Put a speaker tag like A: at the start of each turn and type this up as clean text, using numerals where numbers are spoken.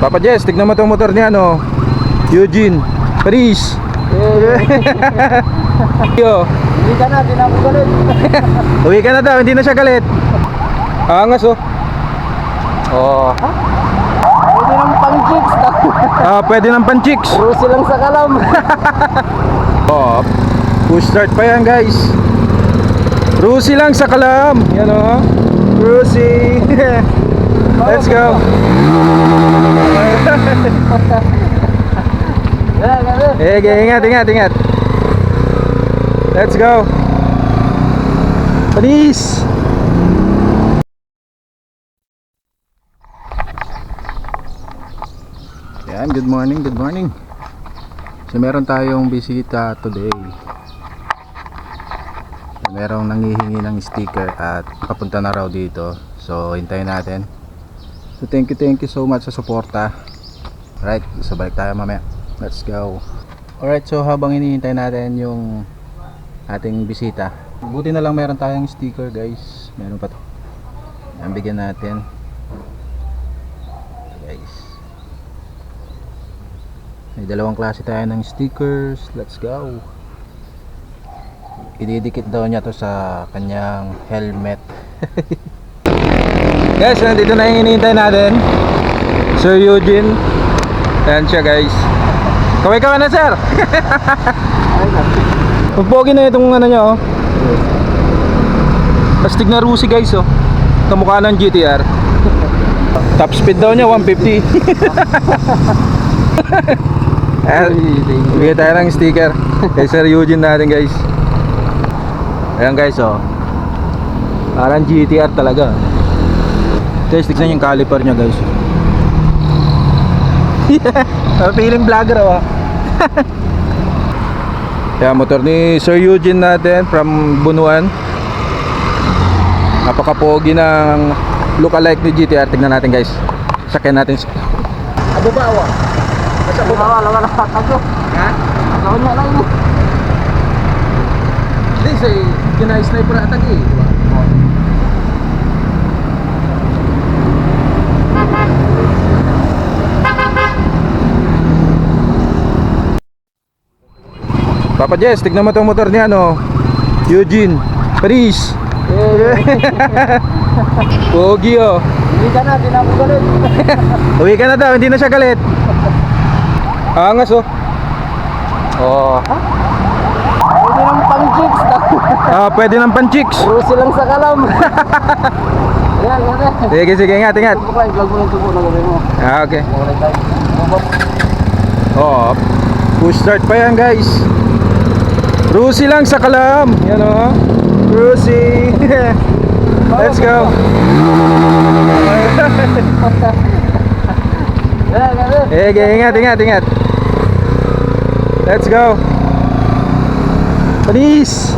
A: Papa Jess, tignan mo itong motor niya, no? Eugene Paris. Yo.
B: Hindi ka na, di na ako galit.
A: Uwi ka na daw, hindi na siya galit. Angas, oh. Oh.
B: Pwede ng pang chicks.
A: Pwede ng pan-chicks.
B: Rusi lang sa kalam.
A: Oh. Push start pa yan, guys. Rusi lang sa kalam. Yan, oh. Rusi. Let's go. Ingat, ingat, ingat. Let's go. Please. Yan, good morning, good morning. So meron tayong bisita today. Merong nanghihingi ng sticker at papunta na raw dito. So hintayin natin. So thank you so much sa suporta. Right, so balik tayo mamaya. Let's go. Alright, so habang hinihintay natin yung ating bisita, buti na lang meron tayong sticker, guys. Meron pa to. Yan, bigyan natin. Guys, may dalawang klase tayo ng stickers. Let's go. Ididikit daw niya to sa kanyang helmet. Guys, nandito na yung hinihintay natin, Sir Eugene. Ayan siya, guys. Kaway-kaway na, sir. Pagpogi na itong ano niya, oh. Astig na Rusi, guys, oh. Kamukha ng GTR. Top speed daw niya 150. Ayan, bigyan tayo ng sticker kay Sir Eugene natin, guys. Ayan, guys, oh. Parang GTR talaga. Guys, tignan yung caliper niya, guys. Feeling vlogger, oh. Kaya motor ni Sir Eugene natin from Bunuan. Napaka-pogi ng look-alike ni GTR. Tignan natin, guys. Sakyan natin.
B: Abubawa. Basta abubawa, lawan na katago.
A: Ha?
B: Lawan niya lang mo.
A: Hindi, kina-sniper attack, eh. Diba? Papa Jess, tignan mo itong motor niya, no? Eugene Paris. Pogi, oh.
B: Hindi ka na, di na ako galit.
A: Uwi ka na daw, hindi na siya galit. Angas, oh. Oh.
B: Pwede ng pang chicks.
A: Pwede ng pan-chicks.
B: Rusi lang sa kalam. Ayan, ayan.
A: Sige, sige, ingat, ingat.
B: Tubo ka, vlog mo yung tubo na gawin mo.
A: Okay.
B: Alright, tayo.
A: Oh, push start pa yan, guys. Rusi lang sa kalam. Yan, oh. Rusi. Let's go.
B: Ayan, ayan.
A: Sige, ingat, ingat, ingat. Let's go. Please.